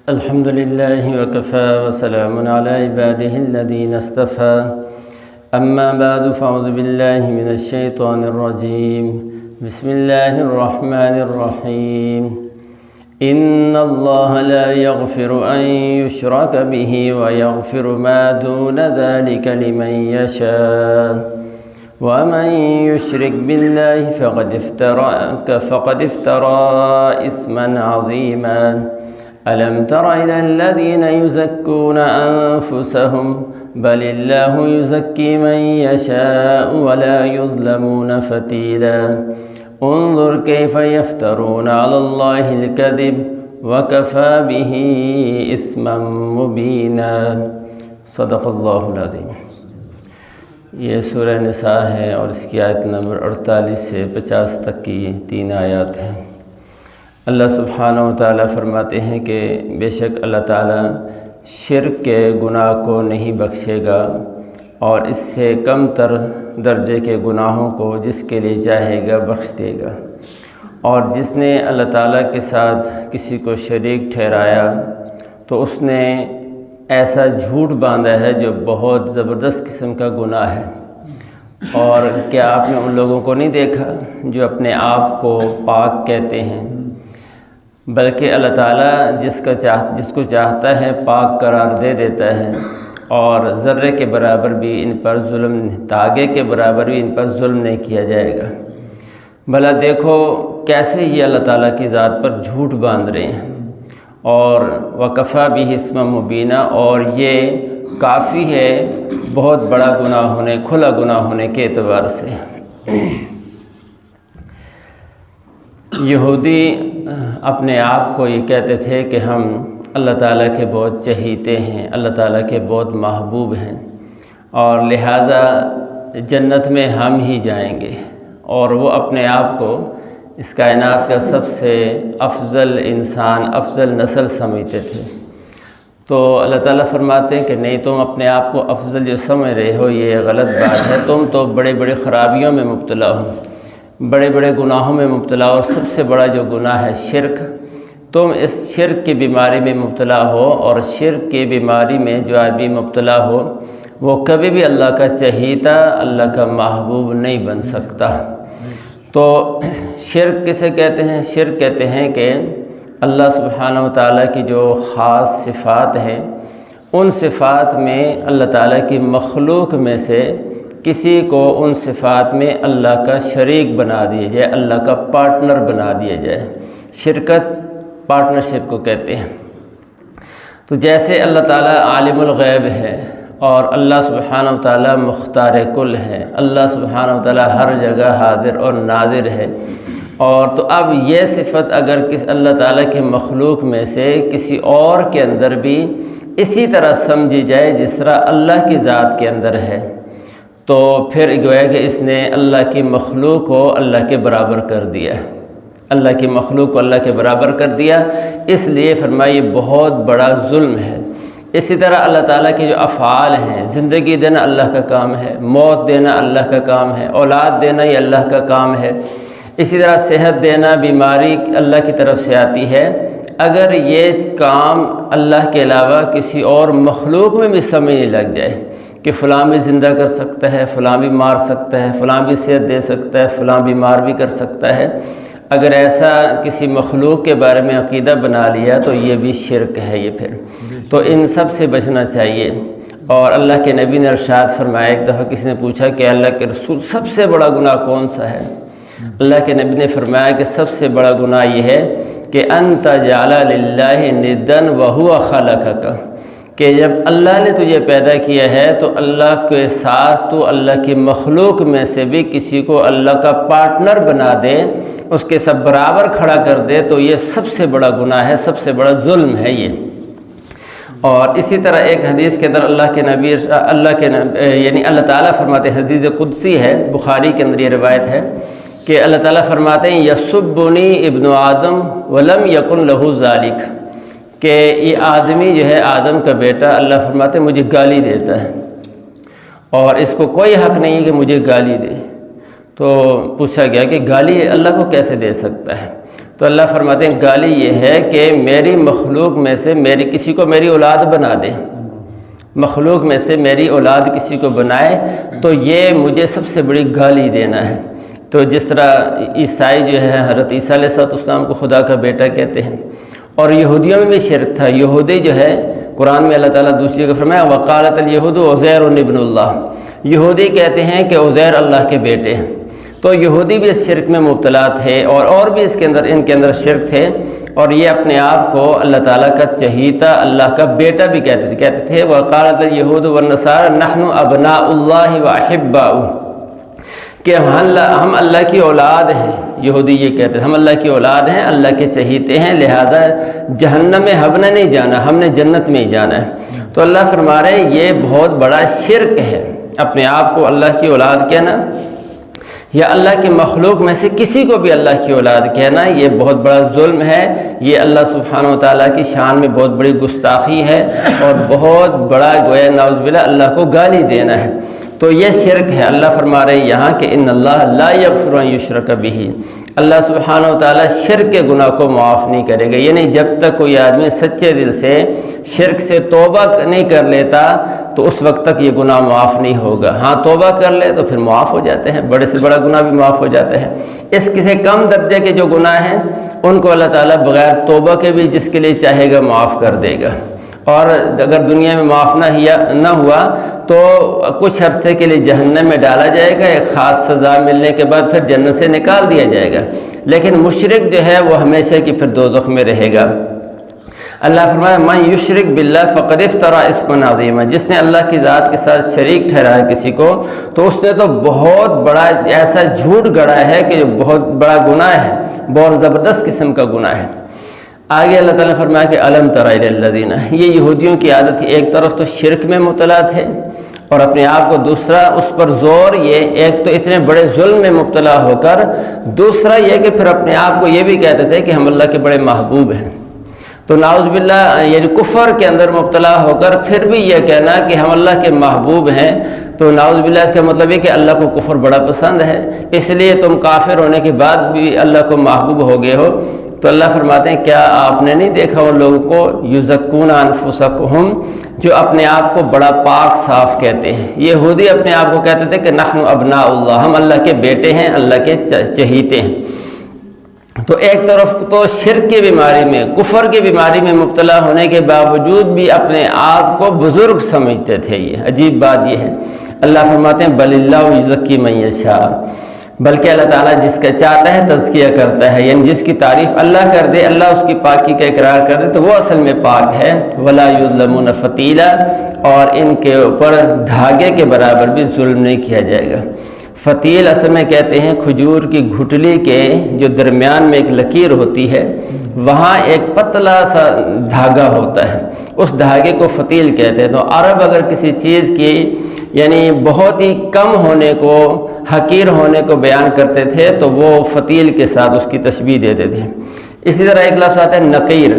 الحمد لله وكفى وسلام على عباده الذين اصطفى أما بعد فأعوذ بالله من الشيطان الرجيم بسم الله الرحمن الرحيم إن الله لا يغفر أن يشرك به ويغفر ما دون ذلك لمن يشاء ومن يشرك بالله فقد افترى إثما عظيما ألم تر إلى الذين يزكون أنفسهم بل الله يزكي من يشاء ولا يظلمون فتيلا انظر كيف يفترون على الله الكذب وكفى به إثما مبينا صدق اللہ العظیم۔ یہ سورہ نساء ہے اور اس کی آیت نمبر 48 سے 50 تک کی 3 آیات ہیں۔ اللہ سبحانہ و تعالیٰ فرماتے ہیں کہ بے شک اللہ تعالیٰ شرک کے گناہ کو نہیں بخشے گا اور اس سے کم تر درجے کے گناہوں کو جس کے لیے چاہے گا بخش دے گا، اور جس نے اللہ تعالیٰ کے ساتھ کسی کو شریک ٹھہرایا تو اس نے ایسا جھوٹ باندھا ہے جو بہت زبردست قسم کا گناہ ہے۔ اور کیا آپ نے ان لوگوں کو نہیں دیکھا جو اپنے آپ کو پاک کہتے ہیں، بلکہ اللہ تعالیٰ جس کو چاہتا ہے پاک قرار دے دیتا ہے، اور ذرے کے برابر بھی ان پر ظلم، تاگے کے برابر بھی ان پر ظلم نہیں کیا جائے گا۔ بھلا دیکھو کیسے یہ اللہ تعالیٰ کی ذات پر جھوٹ باندھ رہے ہیں، اور وَكَفَى بِهِ اسما مبینہ، اور یہ کافی ہے بہت بڑا گناہ ہونے، کھلا گناہ ہونے کے اعتبار سے۔ یہودی اپنے آپ کو یہ کہتے تھے کہ ہم اللہ تعالیٰ کے بہت چہیتے ہیں، اللہ تعالیٰ کے بہت محبوب ہیں، اور لہٰذا جنت میں ہم ہی جائیں گے، اور وہ اپنے آپ کو اس کائنات کا سب سے افضل انسان، افضل نسل سمجھتے تھے۔ تو اللہ تعالیٰ فرماتے ہیں کہ نہیں، تم اپنے آپ کو افضل جو سمجھ رہے ہو یہ غلط بات ہے، تم تو بڑے بڑے خرابیوں میں مبتلا ہو، بڑے بڑے گناہوں میں مبتلا ہو، اور سب سے بڑا جو گناہ ہے شرک، تم اس شرک کی بیماری میں مبتلا ہو، اور شرک کی بیماری میں جو آدمی مبتلا ہو وہ کبھی بھی اللہ کا چہیتا، اللہ کا محبوب نہیں بن سکتا۔ تو شرک کسے کہتے ہیں؟ شرک کہتے ہیں کہ اللہ سبحانہ و تعالیٰ کی جو خاص صفات ہیں ان صفات میں اللہ تعالیٰ کی مخلوق میں سے کسی کو ان صفات میں اللہ کا شریک بنا دیا جائے، اللہ کا پارٹنر بنا دیا جائے۔ شرکت پارٹنرشپ کو کہتے ہیں۔ تو جیسے اللہ تعالیٰ عالم الغیب ہے اور اللہ سبحانہ و تعالیٰ مختار کل ہے، اللہ سبحانہ و تعالیٰ ہر جگہ حاضر اور ناظر ہے، اور تو اب یہ صفت اگر اللہ تعالیٰ کے مخلوق میں سے کسی اور کے اندر بھی اسی طرح سمجھی جائے جس طرح اللہ کی ذات کے اندر ہے، تو پھر گویا کہ اس نے اللہ کی مخلوق کو اللہ کے برابر کر دیا، اللہ کی مخلوق کو اللہ کے برابر کر دیا۔ اس لیے فرمایا یہ بہت بڑا ظلم ہے۔ اسی طرح اللہ تعالیٰ کے جو افعال ہیں، زندگی دینا اللہ کا کام ہے، موت دینا اللہ کا کام ہے، اولاد دینا یہ اللہ کا کام ہے، اسی طرح صحت دینا، بیماری اللہ کی طرف سے آتی ہے۔ اگر یہ کام اللہ کے علاوہ کسی اور مخلوق میں بھی سمجھنے لگ جائے کہ فلاں بھی زندہ کر سکتا ہے، فلاں بھی مار سکتا ہے، فلاں بھی صحت دے سکتا ہے، فلاں بیمار بھی کر سکتا ہے، اگر ایسا کسی مخلوق کے بارے میں عقیدہ بنا لیا تو یہ بھی شرک ہے۔ یہ پھر تو ان سب سے بچنا چاہیے۔ اور اللہ کے نبی نے ارشاد فرمایا، ایک دفعہ کسی نے پوچھا کہ اللہ کے رسول سب سے بڑا گناہ کون سا ہے؟ اللہ کے نبی نے فرمایا کہ سب سے بڑا گناہ یہ ہے کہ ان تجعل للہ ندا وہو خلقک، کہ جب اللہ نے تجھے پیدا کیا ہے تو اللہ کے ساتھ تو اللہ کی مخلوق میں سے بھی کسی کو اللہ کا پارٹنر بنا دے، اس کے سب برابر کھڑا کر دے، تو یہ سب سے بڑا گناہ ہے، سب سے بڑا ظلم ہے یہ۔ اور اسی طرح ایک حدیث کے اندر اللہ کے نبی یعنی اللہ تعالیٰ فرماتے ہیں، حدیث قدسی ہے، بخاری کے اندر یہ روایت ہے کہ اللہ تعالیٰ فرماتے ہیں یسبنی ابن آدم ولم یکن لہ ذالک، کہ یہ آدمی جو ہے آدم کا بیٹا، اللہ فرماتے ہیں مجھے گالی دیتا ہے اور اس کو کوئی حق نہیں ہے کہ مجھے گالی دے۔ تو پوچھا گیا کہ گالی اللہ کو کیسے دے سکتا ہے؟ تو اللہ فرماتے ہیں گالی یہ ہے کہ میری مخلوق میں سے کسی کو میری اولاد بنا دے، مخلوق میں سے میری اولاد کسی کو بنائے تو یہ مجھے سب سے بڑی گالی دینا ہے۔ تو جس طرح عیسائی جو ہے حضرت عیسیٰ علیہ السلام کو خدا کا بیٹا کہتے ہیں، اور یہودیوں میں بھی شرک تھا۔ یہودی جو ہے قرآن میں اللہ تعالیٰ دوسری جگہ فرمایا وقالت الیہود عزیر ابن اللہ، یہودی کہتے ہیں کہ عزیر اللہ کے بیٹے ہیں۔ تو یہودی بھی اس شرک میں مبتلا تھے اور بھی ان کے اندر شرک تھے، اور یہ اپنے آپ کو اللہ تعالیٰ کا چہیتا، اللہ کا بیٹا بھی کہتے تھے وقالت الیہود والنصارى نحن ابناء اللہ واحباؤہ، کہ ہم اللہ کی اولاد ہیں۔ یہودی یہ کہتے ہیں ہم اللہ کی اولاد ہیں، اللہ کے چہیتے ہیں، لہذا جہنم میں ہم نے نہیں جانا، ہم نے جنت میں ہی جانا ہے۔ تو اللہ فرما رہے ہیں یہ بہت بڑا شرک ہے، اپنے آپ کو اللہ کی اولاد کہنا یا اللہ کی مخلوق میں سے کسی کو بھی اللہ کی اولاد کہنا، یہ بہت بڑا ظلم ہے، یہ اللہ سبحانہ وتعالیٰ کی شان میں بہت بڑی گستاخی ہے، اور بہت بڑا گویا نعوذ باللہ اللہ کو گالی دینا ہے۔ تو یہ شرک ہے۔ اللہ فرما رہے ہیں یہاں کہ ان اللہ لا یغفر ان یشرک بہ، اللہ سبحانہ وتعالیٰ شرک کے گناہ کو معاف نہیں کرے گا، یعنی جب تک کوئی آدمی سچے دل سے شرک سے توبہ نہیں کر لیتا تو اس وقت تک یہ گناہ معاف نہیں ہوگا۔ ہاں توبہ کر لے تو پھر معاف ہو جاتے ہیں، بڑے سے بڑا گناہ بھی معاف ہو جاتے ہیں۔ اس کسی کم درجے کے جو گناہ ہیں ان کو اللہ تعالیٰ بغیر توبہ کے بھی جس کے لیے چاہے گا معاف کر دے گا، اور اگر دنیا میں معاف نہ ہوا تو کچھ عرصے کے لیے جہنم میں ڈالا جائے گا، ایک خاص سزا ملنے کے بعد پھر جنت سے نکال دیا جائے گا، لیکن مشرک جو ہے وہ ہمیشہ کی پھر دوزخ میں رہے گا۔ اللہ فرمایا من یشرک باللہ فقد افترى اثما عظیما، جس نے اللہ کی ذات کے ساتھ شریک ٹھہرایا کسی کو تو اس نے تو بہت بڑا ایسا جھوٹ گڑھا ہے کہ جو بہت بڑا گناہ ہے، بہت زبردست قسم کا گناہ ہے۔ آگے اللہ تعالیٰ نے فرمایا کہ الم تر الی الذین، یہ یہودیوں کی عادت تھی، ایک طرف تو شرک میں مبتلا تھے اور اپنے آپ کو دوسرا اس پر زور، یہ ایک تو اتنے بڑے ظلم میں مبتلا ہو کر، دوسرا یہ کہ پھر اپنے آپ کو یہ بھی کہتے تھے کہ ہم اللہ کے بڑے محبوب ہیں۔ تو نعوذ باللہ یعنی کفر کے اندر مبتلا ہو کر پھر بھی یہ کہنا کہ ہم اللہ کے محبوب ہیں، تو نعوذ باللہ اس کا مطلب یہ کہ اللہ کو کفر بڑا پسند ہے، اس لیے تم کافر ہونے کے بعد بھی اللہ کو محبوب ہو گئے ہو۔ تو اللہ فرماتے ہیں کیا آپ نے نہیں دیکھا ان لوگوں کو یزکون انفسکہم، جو اپنے آپ کو بڑا پاک صاف کہتے ہیں۔ یہودی اپنے آپ کو کہتے تھے کہ نحن ابناء اللہ، ہم اللہ کے بیٹے ہیں، اللہ کے چہیتے ہیں۔ تو ایک طرف تو شرک کی بیماری میں، کفر کی بیماری میں مبتلا ہونے کے باوجود بھی اپنے آپ کو بزرگ سمجھتے تھے۔ یہ عجیب بات یہ ہے، اللہ فرماتے ہیں بل اللہ یزکی من یشاء، بلکہ اللہ تعالیٰ جس کا چاہتا ہے تزکیہ کرتا ہے، یعنی جس کی تعریف اللہ کر دے، اللہ اس کی پاکی کا اقرار کر دے تو وہ اصل میں پاک ہے۔ ولا یظلمون فتیلا، اور ان کے اوپر دھاگے کے برابر بھی ظلم نہیں کیا جائے گا۔ فتیل اصل میں کہتے ہیں کھجور کی گھٹلی کے جو درمیان میں ایک لکیر ہوتی ہے، وہاں ایک پتلا سا دھاگا ہوتا ہے، اس دھاگے کو فتیل کہتے ہیں۔ تو عرب اگر کسی چیز کی یعنی بہت ہی کم ہونے کو، حقیر ہونے کو بیان کرتے تھے تو وہ فتیل کے ساتھ اس کی تشبیہ دیتے تھے۔ اسی طرح ایک لفظ آتا ہے نقیر،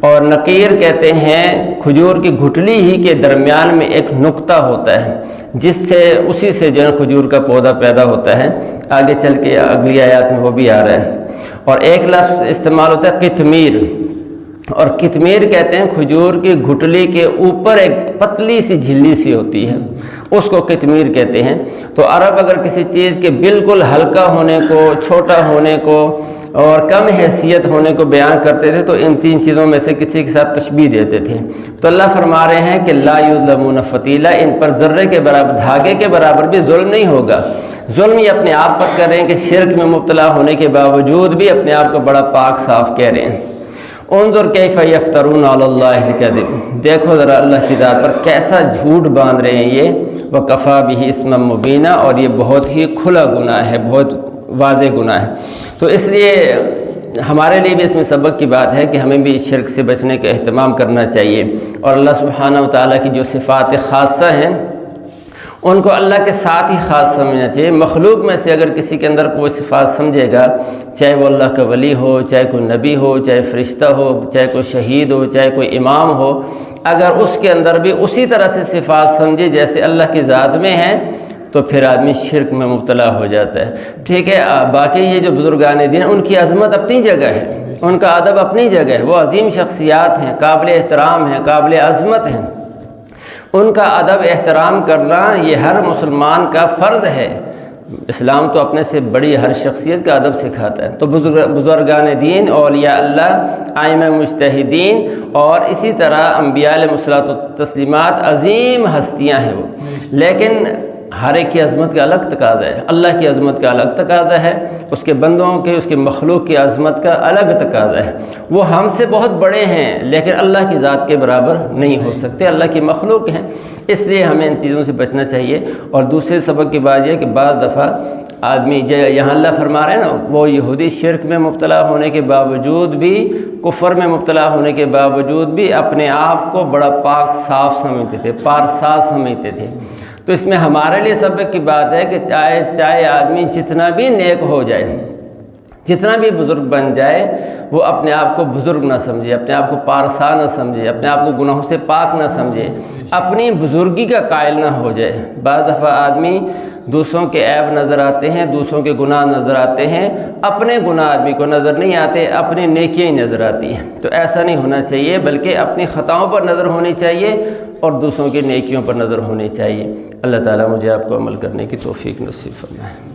اور نقیر کہتے ہیں کھجور کی گھٹلی ہی کے درمیان میں ایک نقطہ ہوتا ہے، اسی سے جو ہے کھجور کا پودا پیدا ہوتا ہے۔ آگے چل کے اگلی آیات میں وہ بھی آ رہا ہے۔ اور ایک لفظ استعمال ہوتا ہے قطمیر، اور قطمیر کہتے ہیں کھجور کی گھٹلی کے اوپر ایک پتلی سی جھلی سی ہوتی ہے، اس کو قطمیر کہتے ہیں۔ تو عرب اگر کسی چیز کے بالکل ہلکا ہونے کو، چھوٹا ہونے کو اور کم حیثیت ہونے کو بیان کرتے تھے تو ان تین چیزوں میں سے کسی کے ساتھ تشبیہ دیتے تھے۔ تو اللہ فرما رہے ہیں کہ لا یظلمون فتیلا، ان پر ذرے کے برابر، دھاگے کے برابر بھی ظلم نہیں ہوگا۔ ظلم یہ اپنے آپ پر کر رہے ہیں کہ شرک میں مبتلا ہونے کے باوجود بھی اپنے آپ کو بڑا پاک صاف کہہ رہے ہیں۔ انظر کیف یفترون علی اللہ الکذب، دیکھو ذرا اللہ کی ذات پر کیسا جھوٹ باندھ رہے ہیں یہ، وکفا بہ اسما مبینا، اور یہ بہت ہی کھلا گناہ ہے، بہت واضح گناہ ہے۔ تو اس لیے ہمارے لیے بھی اس میں سبق کی بات ہے کہ ہمیں بھی شرک سے بچنے کا اہتمام کرنا چاہیے، اور اللہ سبحانہ وتعالیٰ کی جو صفات خاصہ ہیں ان کو اللہ کے ساتھ ہی خاص سمجھنا چاہیے۔ مخلوق میں سے اگر کسی کے اندر کوئی صفات سمجھے گا، چاہے وہ اللہ کا ولی ہو، چاہے کوئی نبی ہو، چاہے فرشتہ ہو، چاہے کوئی شہید ہو، چاہے کوئی امام ہو، اگر اس کے اندر بھی اسی طرح سے صفات سمجھے جیسے اللہ کی ذات میں ہیں تو پھر آدمی شرک میں مبتلا ہو جاتا ہے۔ ٹھیک ہے، باقی یہ جو بزرگان دین ان کی عظمت اپنی جگہ ہے، ان کا ادب اپنی جگہ ہے، وہ عظیم شخصیات ہیں، قابل احترام ہیں، قابل عظمت ہیں، ان کا ادب احترام کرنا یہ ہر مسلمان کا فرض ہے۔ اسلام تو اپنے سے بڑی ہر شخصیت کا ادب سکھاتا ہے۔ تو بزرگان دین، اولیاء اللہ، ائمہ مجتہدین اور اسی طرح انبیاء علیہ الصلوۃ والتسلیمات عظیم ہستیاں ہیں وہ، لیکن ہر ایک کی عظمت کا الگ تقاضا ہے۔ اللہ کی عظمت کا الگ تقاضا ہے، اس کے بندوں کے، اس کے مخلوق کی عظمت کا الگ تقاضا ہے۔ وہ ہم سے بہت بڑے ہیں لیکن اللہ کی ذات کے برابر نہیں ہو سکتے، اللہ کی مخلوق ہیں، اس لیے ہمیں ان چیزوں سے بچنا چاہیے۔ اور دوسرے سبق کی بات یہ کہ بعض دفعہ آدمی یہاں اللہ فرما رہے ہیں نا، وہ یہودی شرک میں مبتلا ہونے کے باوجود بھی، کفر میں مبتلا ہونے کے باوجود بھی اپنے آپ کو بڑا پاک صاف سمجھتے تھے، پارساز سمجھتے تھے۔ تو اس میں ہمارے لیے سبق کی بات ہے کہ چاہے آدمی جتنا بھی نیک ہو جائے، جتنا بھی بزرگ بن جائے، وہ اپنے آپ کو بزرگ نہ سمجھے، اپنے آپ کو پارسا نہ سمجھے، اپنے آپ کو گناہوں سے پاک نہ سمجھے، اپنی بزرگی کا قائل نہ ہو جائے۔ بعض دفعہ آدمی دوسروں کے عیب نظر آتے ہیں، دوسروں کے گناہ نظر آتے ہیں، اپنے گناہ آدمی کو نظر نہیں آتے، اپنی نیکیاں ہی نظر آتی ہیں۔ تو ایسا نہیں ہونا چاہیے، بلکہ اپنی خطاؤں پر نظر ہونی چاہیے اور دوسروں کی نیکیوں پر نظر ہونی چاہیے۔ اللہ تعالیٰ مجھے آپ کو عمل کرنے کی توفیق نصیب فرمائے۔